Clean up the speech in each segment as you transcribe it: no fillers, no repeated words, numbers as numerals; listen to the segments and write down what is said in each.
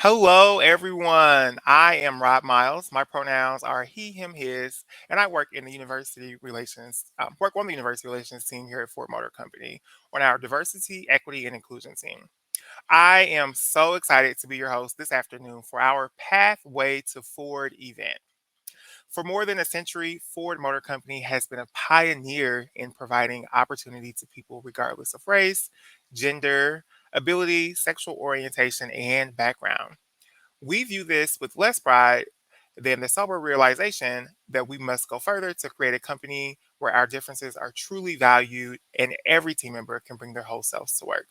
Hello, everyone. I am Rob Miles. My pronouns are he, him, his, and I work in the university relations, work on the university relations team here at Ford Motor Company on our diversity, equity, and inclusion team. I am so excited to be your host this afternoon for our Pathway to Ford event. For more than a century, Ford Motor Company has been a pioneer in providing opportunity to people regardless of race, gender, ability, sexual orientation, and background. We view this with less pride than the sober realization that we must go further to create a company where our differences are truly valued and every team member can bring their whole selves to work.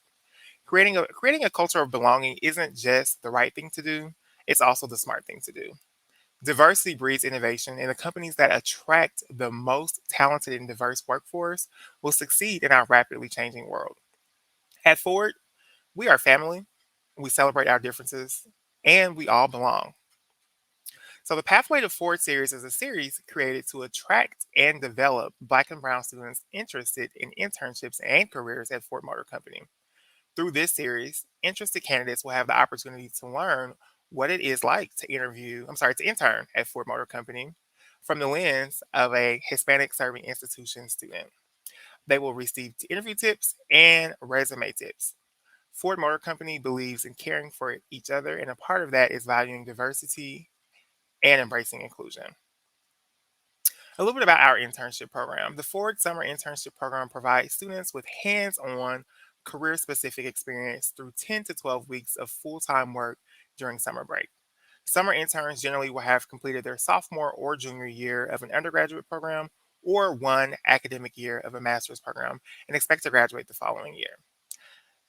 Creating a culture of belonging isn't just the right thing to do, it's also the smart thing to do. Diversity breeds innovation, and the companies that attract the most talented and diverse workforce will succeed in our rapidly changing world. At Ford, we are family, we celebrate our differences, and we all belong. So, the Pathway to Ford series is a series created to attract and develop Black and Brown students interested in internships and careers at Ford Motor Company. Through this series, interested candidates will have the opportunity to learn what it is like to intern at Ford Motor Company from the lens of a Hispanic serving institution student. They will receive interview tips and resume tips. Ford Motor Company believes in caring for each other, and a part of that is valuing diversity and embracing inclusion. A little bit about our internship program. The Ford Summer Internship Program provides students with hands on, career specific experience through 10 to 12 weeks of full time work during summer break. Summer interns generally will have completed their sophomore or junior year of an undergraduate program or one academic year of a master's program and expect to graduate the following year.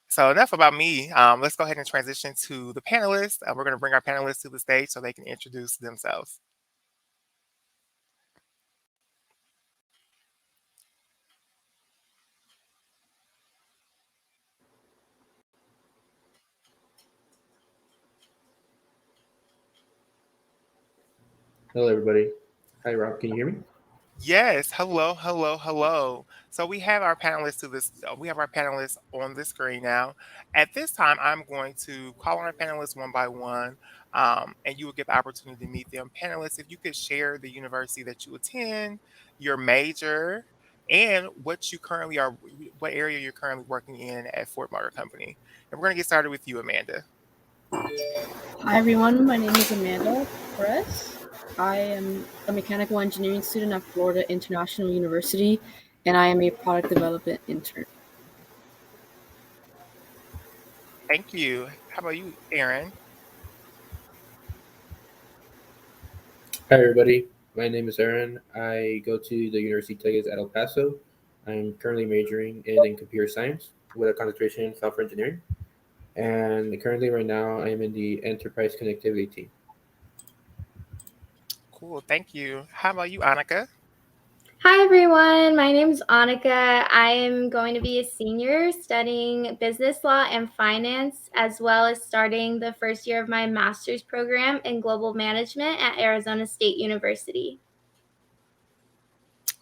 So, enough about me. Let's go ahead and transition to the panelists. We're going to bring our panelists to the stage so they can introduce themselves. Hello, everybody. Hi, Rob. Can you hear me? Yes, hello, hello, hello. So we have our panelists on the screen now. At this time, I'm going to call on our panelists one by one, and you will get the opportunity to meet them. Panelists, if you could share the university that you attend, your major, and what area you're currently working in at Fort Motor Company. And we're going to get started with you, Amanda. Hi everyone, my name is Amanda Perez. I am a mechanical engineering student at Florida International University, and I am a product development intern. Thank you. How about you, Aaron? Hi, everybody. My name is Aaron. I go to the University of Texas at El Paso. I'm currently majoring in computer science with a concentration in software engineering. And currently, right now, I'm in the enterprise connectivity team. Cool. Thank you. How about you, Annika? Hi everyone, my name is Annika. I am going to be a senior studying business law and finance, as well as starting the first year of my master's program in global management at Arizona State University.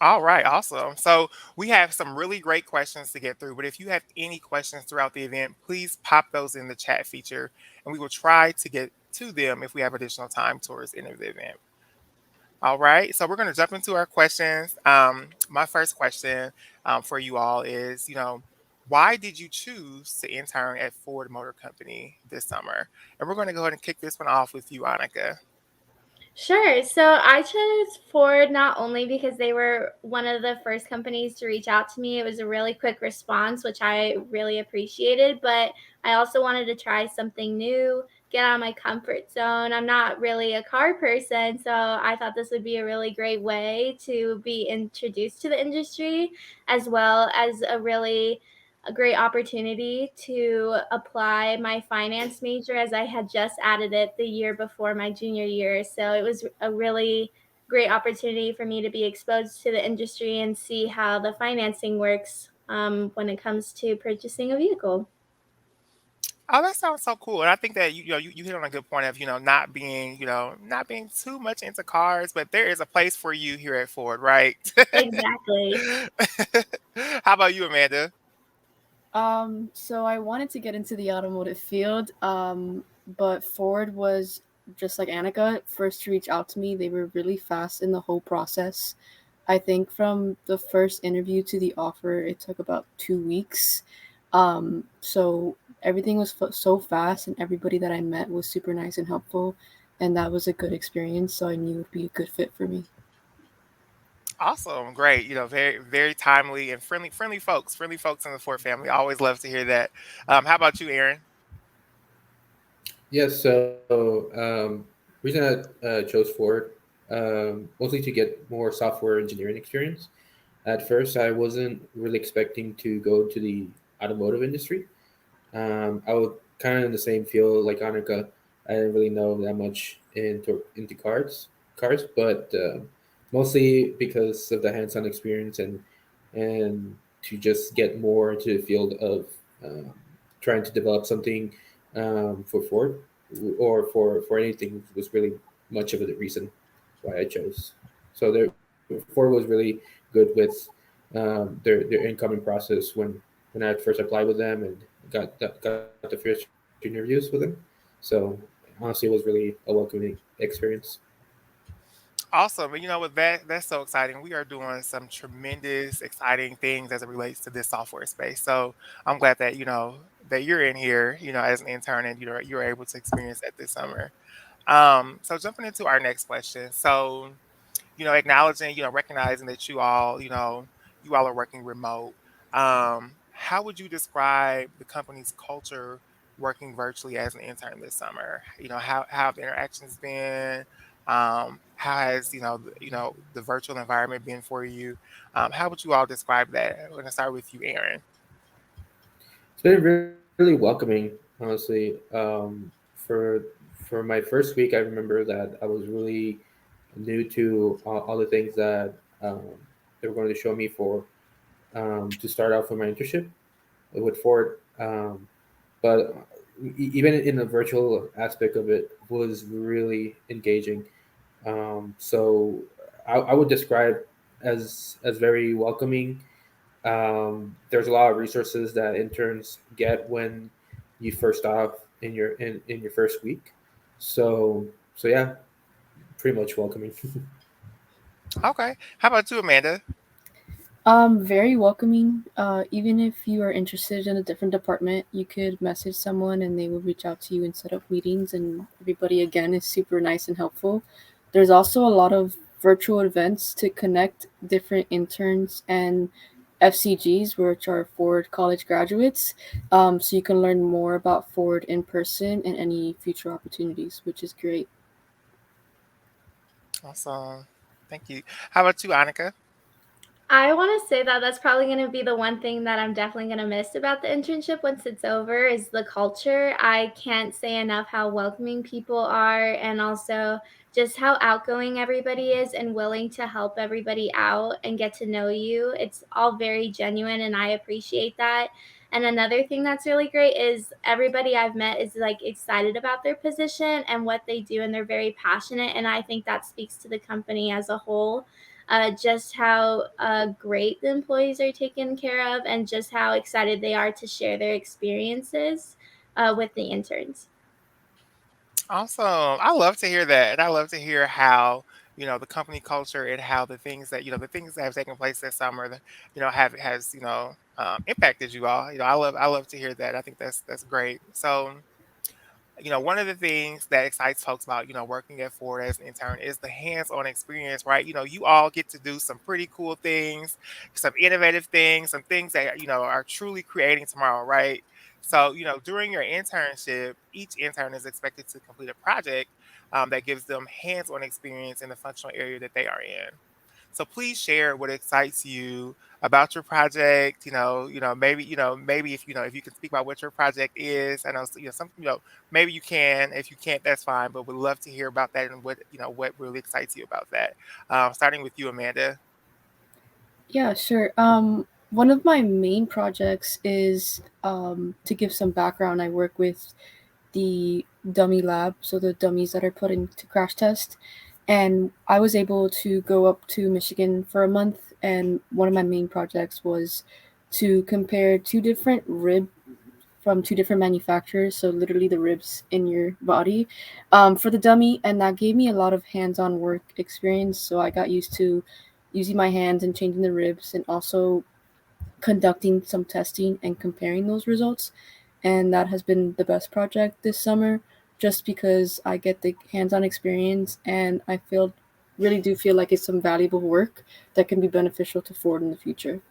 All right, awesome. So we have some really great questions to get through, but if you have any questions throughout the event, please pop those in the chat feature and we will try to get to them if we have additional time towards the end of the event. All right, so we're going to jump into our questions. My first question for you all is, why did you choose to intern at Ford Motor Company this summer? And we're going to go ahead and kick this one off with you, Annika. Sure. So I chose Ford not only because they were one of the first companies to reach out to me. It was a really quick response, which I really appreciated, but I also wanted to try something new, get out of my comfort zone. I'm not really a car person, so I thought this would be a really great way to be introduced to the industry, as well as a great opportunity to apply my finance major, as I had just added it the year before my junior year. So it was a really great opportunity for me to be exposed to the industry and see how the financing works when it comes to purchasing a vehicle. Oh, that sounds so cool. And I think that you hit on a good point of, not being too much into cars, but there is a place for you here at Ford, right? Exactly. How about you, Amanda? So I wanted to get into the automotive field. but Ford was just like Annika, first to reach out to me. They were really fast in the whole process. I think from the first interview to the offer, it took about 2 weeks. So everything was so fast, and everybody that I met was super nice and helpful, and that was a good experience. So I knew it would be a good fit for me. Awesome, great. Very very timely and friendly folks in the Ford family. I always love to hear that. How about you, Aaron? Yes. Reason I chose Ford, mostly to get more software engineering experience. At first, I wasn't really expecting to go to the automotive industry. I was kind of in the same field like Annika. I didn't really know that much into cars, but mostly because of the hands-on experience and to just get more into the field of um, trying to develop something for Ford or for anything was really much of the reason why I chose. So Ford was really good with their incoming process when I first applied with them and got the first interviews with them. So honestly, it was really a welcoming experience. Awesome. And you know what, that's so exciting. We are doing some tremendous, exciting things as it relates to this software space. So I'm glad that that you're in here, as an intern, and you're able to experience that this summer. So jumping into our next question. So acknowledging, recognizing that you all are working remote. How would you describe the company's culture working virtually as an intern this summer? How have the interactions been? How has, the virtual environment been for you? How would you all describe that? I'm going to start with you, Aaron. It's been really welcoming, honestly. For my first week, I remember that I was really new to all the things that they were going to show me for to start off with my internship with Ford. But even in the virtual aspect of it was really engaging. I would describe as very welcoming. There's a lot of resources that interns get when you first off in your first week. So yeah, pretty much welcoming. Okay. How about you, Amanda? Very welcoming. Even if you are interested in a different department, you could message someone and they will reach out to you and set up meetings. And everybody, again, is super nice and helpful. There's also a lot of virtual events to connect different interns and FCGs, which are Ford college graduates. So you can learn more about Ford in person and any future opportunities, which is great. Awesome. Thank you. How about you, Annika? I want to say that that's probably going to be the one thing that I'm definitely going to miss about the internship once it's over is the culture. I can't say enough how welcoming people are and also just how outgoing everybody is and willing to help everybody out and get to know you. It's all very genuine and I appreciate that. And another thing that's really great is everybody I've met is like excited about their position and what they do and they're very passionate and I think that speaks to the company as a whole, just how great the employees are taken care of and just how excited they are to share their experiences with the interns. Awesome. I love to hear that. And I love to hear how, the company culture and how the things that have taken place this summer, has, impacted you all. I love to hear that. I think that's great. So, one of the things that excites folks about, working at Ford as an intern is the hands-on experience, right? You all get to do some pretty cool things, some innovative things, some things that, are truly creating tomorrow, right? So, during your internship, each intern is expected to complete a project that gives them hands-on experience in the functional area that they are in. So please share what excites you about your project. Maybe if you can speak about what your project is. I know maybe you can. If you can't, that's fine. But we'd love to hear about that and what really excites you about that. Starting with you, Amanda. Yeah, sure. One of my main projects is to give some background. I work with the dummy lab, so the dummies that are put into crash test. And I was able to go up to Michigan for a month, and one of my main projects was to compare two different rib from two different manufacturers, so literally the ribs in your body, for the dummy, and that gave me a lot of hands-on work experience. So I got used to using my hands and changing the ribs, and also conducting some testing and comparing those results. And that has been the best project this summer, just because I get the hands-on experience, and I feel really do feel like it's some valuable work that can be beneficial to Ford in the future.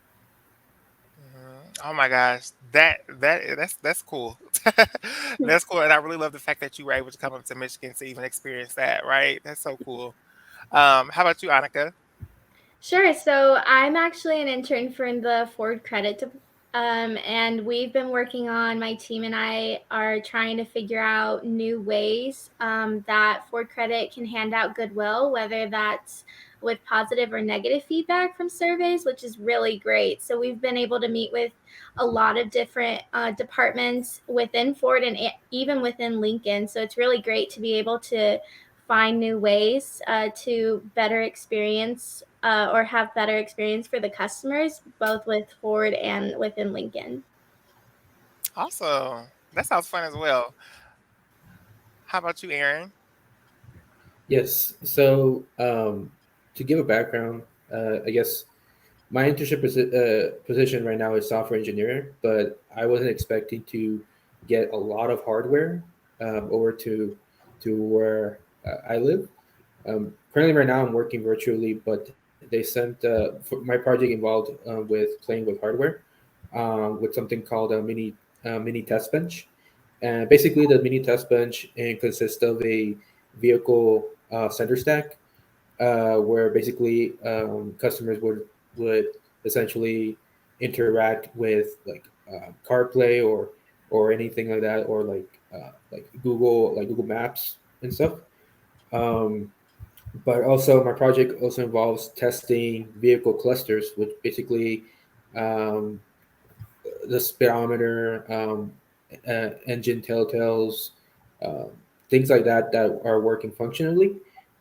Oh my gosh, that's cool. That's cool, and I really love the fact that you were able to come up to Michigan to even experience that. Right, that's so cool. How about you, Annika? Sure. So I'm actually an intern for the Ford Credit, and we've been working on, my team and I are trying to figure out new ways that Ford Credit can hand out goodwill, whether that's with positive or negative feedback from surveys, which is really great. So we've been able to meet with a lot of different departments within Ford and even within Lincoln. So it's really great to be able to find new ways to better experience or have better experience for the customers, both with Ford and within Lincoln. Awesome. That sounds fun as well. How about you, Aaron? Yes. So, to give a background, I guess my position right now is software engineer, but I wasn't expecting to get a lot of hardware over to where I live. Currently, right now, I'm working virtually, but they sent my project involved with playing with hardware with something called a mini test bench. And basically, the mini test bench consists of a vehicle center stack where basically customers would essentially interact with like CarPlay or anything like that, or like Google Maps and stuff. Um, but also, my project also involves testing vehicle clusters, which basically um, the speedometer, engine telltales, um, things like that that are working functionally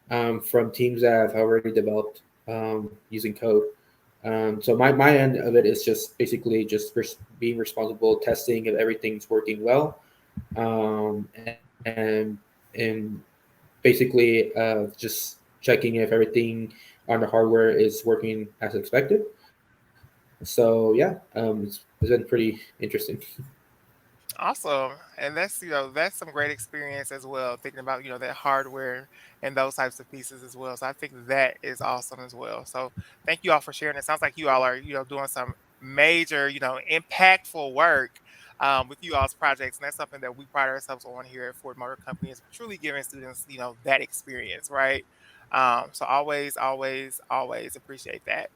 from teams that have already developed using code. So my end of it is just basically just being responsible, testing if everything's working well, and basically just checking if everything on the hardware is working as expected. So yeah, it's been pretty interesting. Awesome. And that's, that's some great experience as well, thinking about, that hardware and those types of pieces as well. So I think that is awesome as well. So thank you all for sharing. It sounds like you all are, doing some major, impactful work with you all's projects. And that's something that we pride ourselves on here at Ford Motor Company, is truly giving students, that experience, right? So always, always, always appreciate that.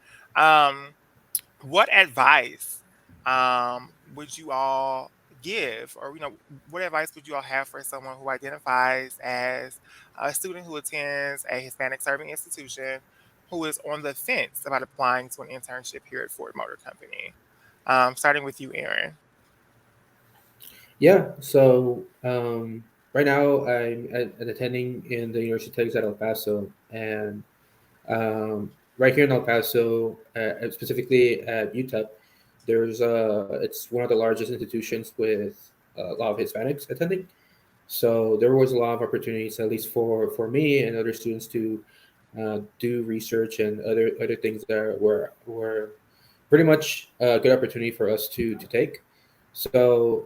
What advice would you all give, or what advice would you all have for someone who identifies as a student who attends a Hispanic serving institution, who is on the fence about applying to an internship here at Ford Motor Company? Starting with you, Aaron. Yeah. So right now I'm attending in the University of Texas at El Paso, and right here in El Paso, specifically at UTEP, it's one of the largest institutions with a lot of Hispanics attending. So there was a lot of opportunities, at least for me and other students, to do research and other things that were pretty much a good opportunity for us to take. So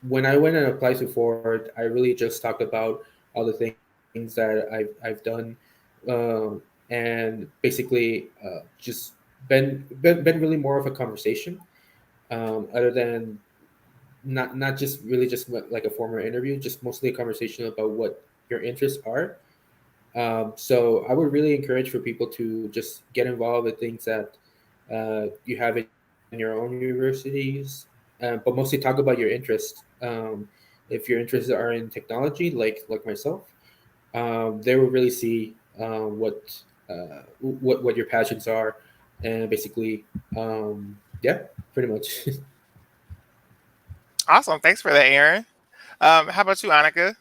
when I went and applied to Ford, I really just talked about all the things that I've done, um, and basically just been really more of a conversation, other than not just really just like a formal interview, just mostly a conversation about what your interests are. So I would really encourage for people to just get involved with things that you have in your own universities, but mostly talk about your interests. If your interests are in technology, like myself, they will really see what your passions are, and basically, yeah, pretty much. Awesome. Thanks for that, Aaron. How about you, Annika?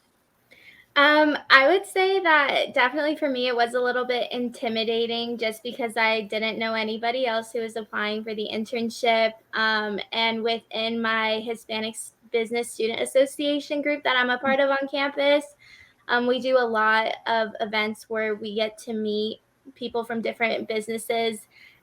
I would say that definitely for me, it was a little bit intimidating just because I didn't know anybody else who was applying for the internship. And within my Hispanic Business Student Association group that I'm a part of on campus, we do a lot of events where we get to meet people from different businesses.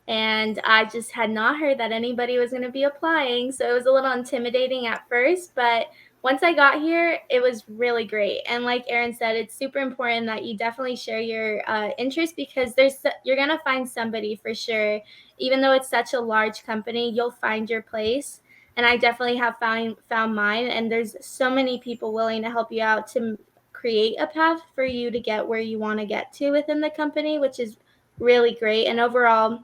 And I just had not heard that anybody was going to be applying. So it was a little intimidating at first, but once I got here, it was really great. And like Erin said, it's super important that you definitely share your interests because you're gonna find somebody for sure. Even though it's such a large company, you'll find your place. And I definitely have found mine. And there's so many people willing to help you out to create a path for you to get where you want to get to within the company, which is really great. And overall,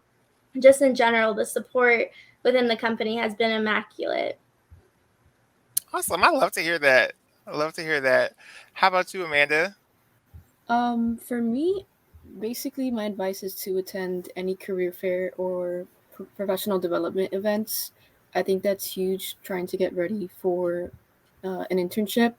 just in general, the support within the company has been immaculate. Awesome. I love to hear that. I love to hear that. How about you, Amanda? For me, basically, my advice is to attend any career fair or professional development events. I think that's huge trying to get ready for an internship.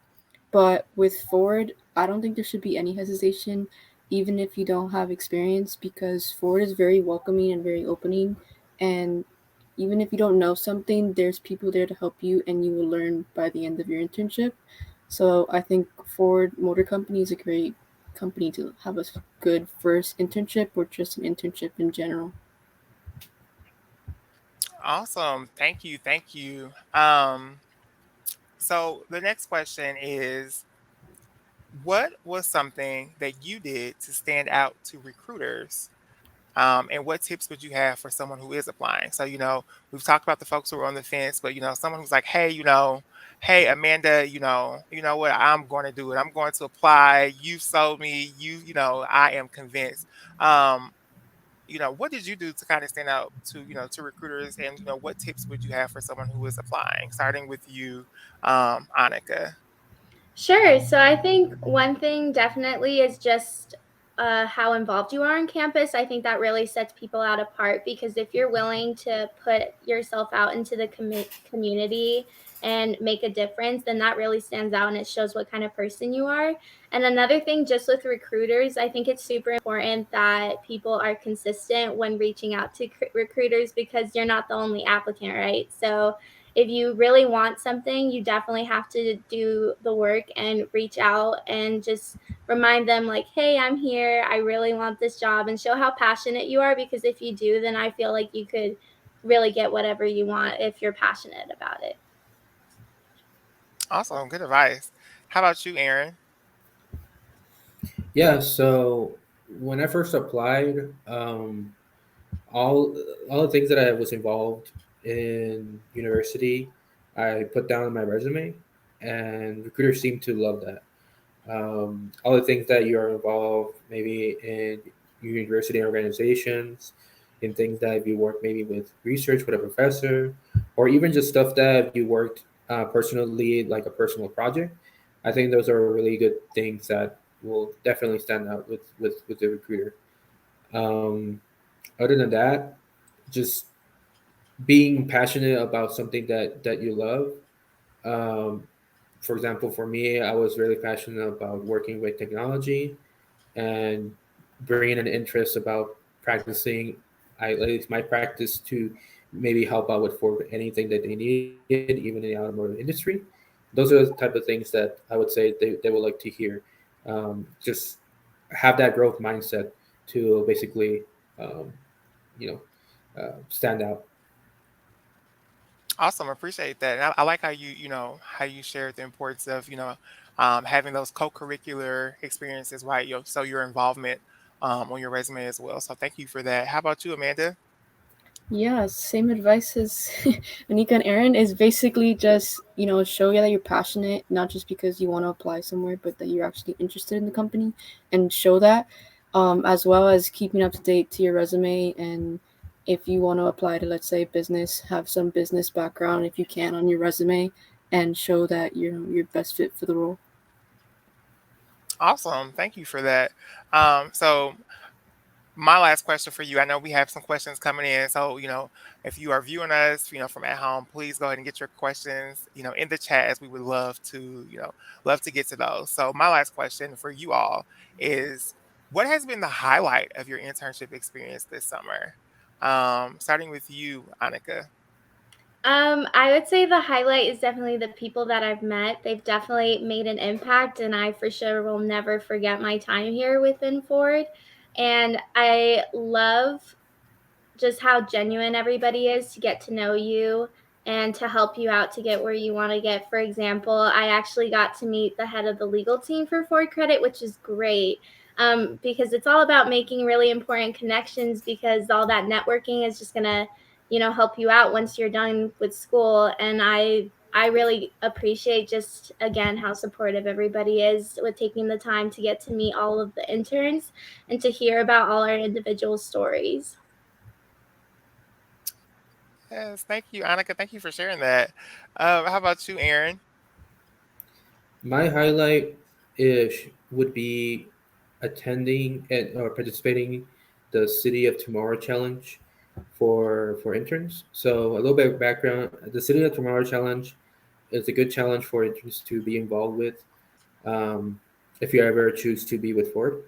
But with Ford, I don't think there should be any hesitation, even if you don't have experience, because Ford is very welcoming and very opening. And even if you don't know something, there's people there to help you, and you will learn by the end of your internship. So I think Ford Motor Company is a great company to have a good first internship or just an internship in general. Awesome. Thank you. Thank you. So the next question is, what was something that you did to stand out to recruiters? And what tips would you have for someone who is applying? So, we've talked about the folks who are on the fence, but someone who's like, hey, hey, Amanda, what, I'm going to do it. I'm going to apply. You sold me. I am convinced. Um, what did you do to kind of stand out to recruiters? And, what tips would you have for someone who is applying? Starting with you, Annika. Sure. So I think one thing definitely is just how involved you are on campus. I think that really sets people out apart because if you're willing to put yourself out into the community and make a difference, then that really stands out and it shows what kind of person you are. And another thing, just with recruiters, I think it's super important that people are consistent when reaching out to recruiters because you're not the only applicant, right? So if you really want something, you definitely have to do the work and reach out and just remind them, like, hey, I'm here. I really want this job, and show how passionate you are. Because if you do, then I feel like you could really get whatever you want if you're passionate about it. Awesome. Good advice. How about you, Aaron? Yeah, so when I first applied, um, all all the things that I was involved in university, I put down in my resume, and recruiters seem to love that. All the things that you are involved, maybe in university organizations, in things that you work maybe with research with a professor, or even just stuff that you worked personally, like a personal project. I think those are really good things that will definitely stand out with the recruiter. Um, Other than that, just being passionate about something that you love. Um, for example, for me, I was really passionate about working with technology and bringing an interest about practicing. At least my practice to maybe help out with for anything that they needed, even in the automotive industry. Those are the type of things that I would say they would like to hear. Just have that growth mindset to basically, um, you know, stand out. Awesome, appreciate that. And I like how how you shared the importance of having those co-curricular experiences, right? So your involvement on your resume as well. So thank you for that. How about you, Amanda? Yeah, same advice as Anika and Aaron is basically just, show that you're passionate, not just because you want to apply somewhere, but that you're actually interested in the company and show that, as well as keeping up to date to your resume. And if you want to apply to, let's say, business, have some business background if you can on your resume and show that you're best fit for the role. Awesome, thank you for that. So my last question for you. I know we have some questions coming in, so if you are viewing us, from at home, please go ahead and get your questions, in the chat, as we would love to, love to get to those. So my last question for you all is, what has been the highlight of your internship experience this summer? Starting with you, Annika. I would say the highlight is definitely the people that I've met. They've definitely made an impact, and I for sure will never forget my time here within Ford. And I love just how genuine everybody is to get to know you and to help you out to get where you want to get. For example, I actually got to meet the head of the legal team for Ford Credit, which is great, because it's all about making really important connections, because all that networking is just going to, help you out once you're done with school. And I really appreciate just again how supportive everybody is with taking the time to get to meet all of the interns and to hear about all our individual stories. Yes, thank you, Annika. Thank you for sharing that. How about you, Aaron? My highlight would be attending and or participating the City of Tomorrow Challenge for interns. So a little bit of background: the City of Tomorrow Challenge is a good challenge for interns to be involved with. Um, if you ever choose to be with Ford,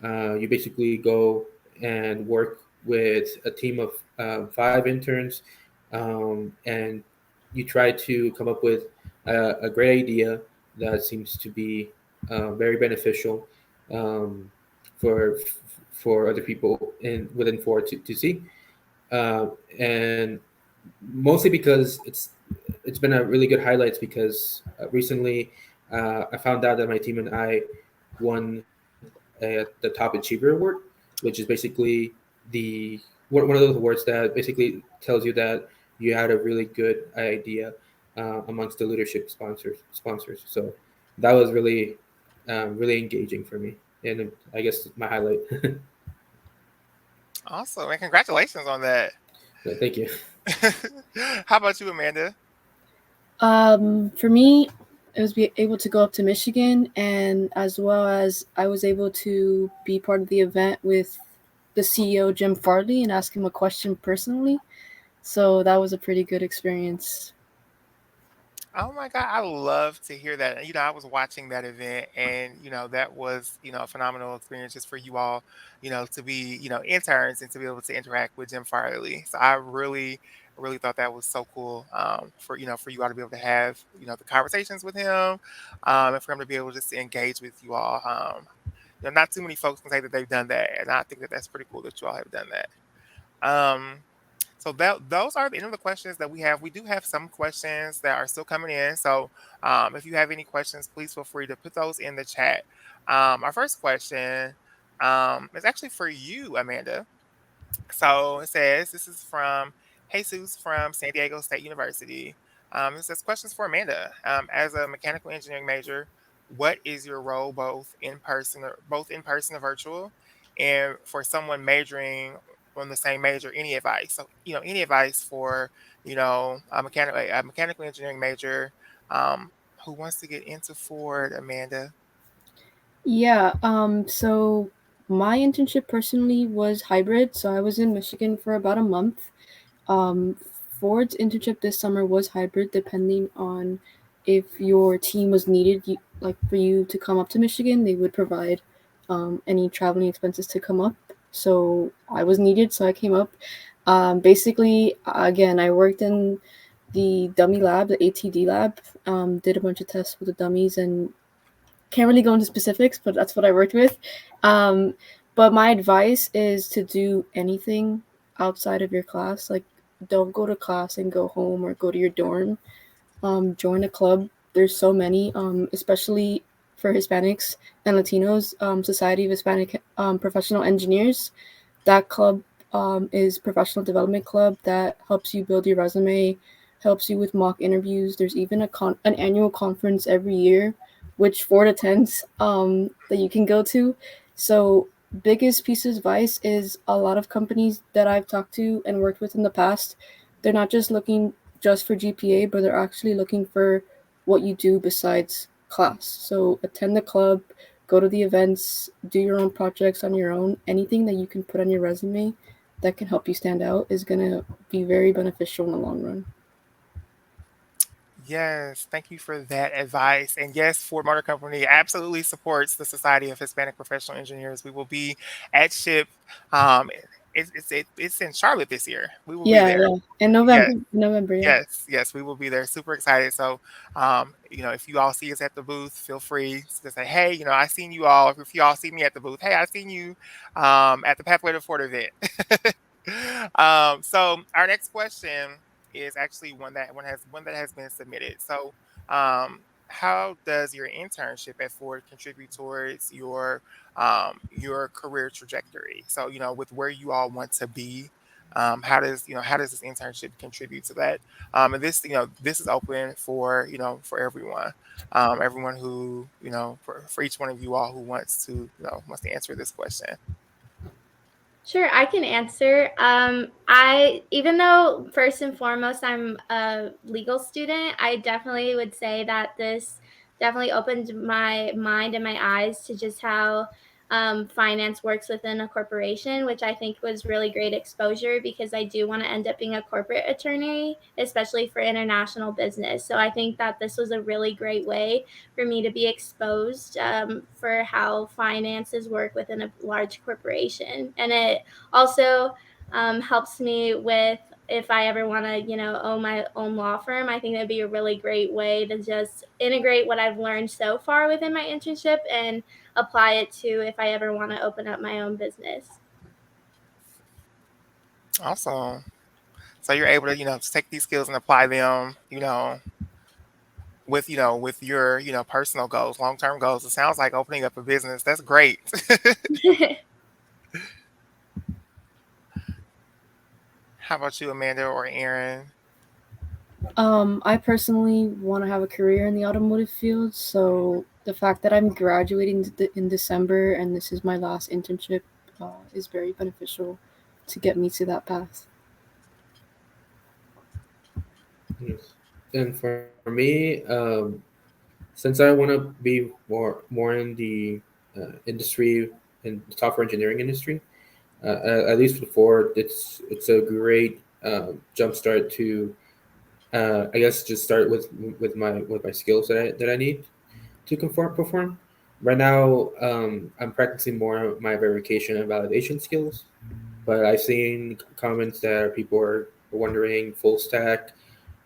you basically go and work with a team of 5 interns, and you try to come up with a great idea that seems to be very beneficial um, for for other people in within Ford to see, uh, and mostly because it's been a really good highlights because recently I found out that my team and I won the Top Achiever Award, which is basically the one of those awards that basically tells you that you had a really good idea amongst the leadership sponsors. So that was really engaging for me, and I guess my highlight. Awesome, and congratulations on that. Thank you. How about you, Amanda? For me, it was be able to go up to Michigan, and as well as I was able to be part of the event with the CEO Jim Farley and ask him a question personally. So that was a pretty good experience. Oh my God, I love to hear that. I was watching that event, and that was, a phenomenal experience just for you all, to be, interns and to be able to interact with Jim Farley. So I really, really thought that was so cool, for you all to be able to have, the conversations with him, and for him to be able just to engage with you all. Not too many folks can say that they've done that, and I think that that's pretty cool that you all have done that. Um, so those are the end of the questions that we have. We do have some questions that are still coming in. So if you have any questions, please feel free to put those in the chat. Our first question is actually for you, Amanda. So it says, this is from Jesus from San Diego State University. It says, questions for Amanda. As a mechanical engineering major, what is your role both in person or virtual? And for someone majoring on the same major, any advice? So, any advice for, a mechanical engineering major who wants to get into Ford, Amanda? Yeah, so my internship personally was hybrid. So I was in Michigan for about a month. Um, Ford's internship this summer was hybrid, depending on if your team was needed, like for you to come up to Michigan, they would provide any traveling expenses to come up. So I was needed, so I came up. Basically, again, I worked in the dummy lab, the ATD lab, did a bunch of tests with the dummies, and can't really go into specifics, but that's what I worked with. Um, but my advice is to do anything outside of your class. Like, don't go to class and go home or go to your dorm. Join a club. There's so many, especially for Hispanics and Latinos. Society of Hispanic Professional Engineers. That club is professional development club that helps you build your resume, helps you with mock interviews. There's even an annual conference every year, which Ford attends, that you can go to. So biggest piece of advice is a lot of companies that I've talked to and worked with in the past, they're not just looking just for GPA, but they're actually looking for what you do besides class. So attend the club, go to the events, do your own projects on your own. Anything that you can put on your resume that can help you stand out is going to be very beneficial in the long run. Yes, thank you for that advice. And yes, Ford Motor Company absolutely supports the Society of Hispanic Professional Engineers. We will be at SHIP. Um, it's in Charlotte this year. We will be Yeah, there. yeah. In Yes. November. In November, yeah. Yes, yes, we will be there. Super excited. So, if you all see us at the booth, feel free to say, "Hey, I seen you all." If you all see me at the booth, "Hey, I seen you at the Pathway to Ford event." So our next question is actually one that has been submitted. So, how does your internship at Ford contribute towards your career trajectory? So, with where you all want to be, how does this internship contribute to that? And this is open for for everyone, everyone who for each one of you all who wants to answer this question. Sure, I can answer. I even though first and foremost I'm a legal student, I definitely would say that this definitely opened my mind and my eyes to just how finance works within a corporation, which I think was really great exposure because I do want to end up being a corporate attorney, especially for international business. So I think that this was a really great way for me to be exposed for how finances work within a large corporation, and it also helps me with if I ever want to, own my own law firm. I think that'd be a really great way to just integrate what I've learned so far within my internship and apply it to if I ever want to open up my own business. Awesome. So you're able to to take these skills and apply them with your personal goals, long term goals. It sounds like opening up a business. That's great. How about you, Amanda or Aaron? I personally want to have a career in the automotive field, so the fact that I'm graduating in December and this is my last internship is very beneficial to get me to that path. Yes. And for me, since I want to be more in the industry in the software engineering industry, at least before it's a great jump start to I guess just start with my skills that I need to perform. Right now, I'm practicing more of my verification and validation skills, but I've seen comments that people are wondering full stack,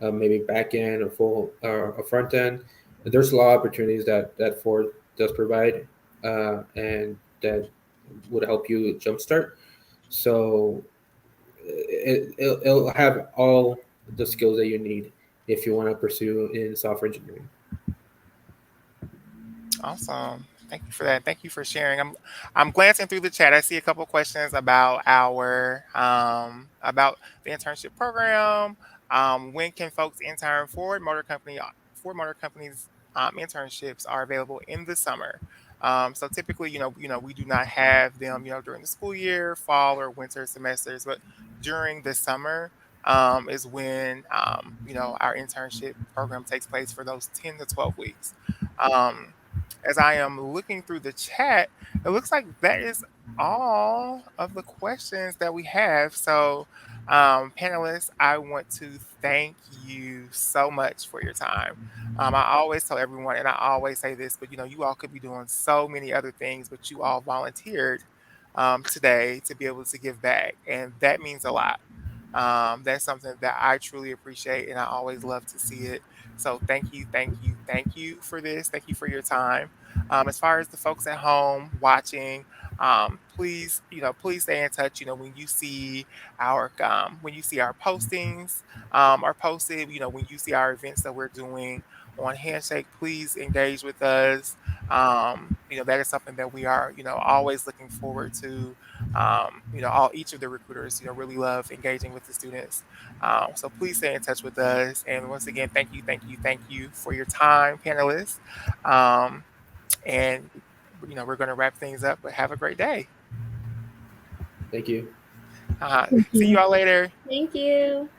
maybe back end or full or front end. There's a lot of opportunities that Ford does provide, and that would help you jumpstart. So it'll have all the skills that you need if you want to pursue in software engineering. Awesome. Thank you for that. Thank you for sharing. I'm glancing through the chat. I see a couple questions about our about the internship program. When can folks intern? Ford Motor Company's internships are available in the summer. So typically, we do not have them, during the school year, fall or winter semesters, but during the summer is when our internship program takes place for those 10 to 12 weeks. Um, as I am looking through the chat, it looks like that is all of the questions that we have. So, panelists, I want to thank you so much for your time. I always tell everyone, and I always say this, but you all could be doing so many other things, but you all volunteered today to be able to give back, and that means a lot. That's something that I truly appreciate, and I always love to see it. So thank you, thank you, thank you for this. Thank you for your time. As far as the folks at home watching, please, please stay in touch. When you see our postings are posted, when you see our events that we're doing on Handshake, please engage with us. That is something that we are, always looking forward to. All each of the recruiters, really love engaging with the students. So please stay in touch with us. And once again, thank you, thank you, thank you for your time, panelists. Um, and we're going to wrap things up. But have a great day. Thank you. Thank See you. you all later. Thank you.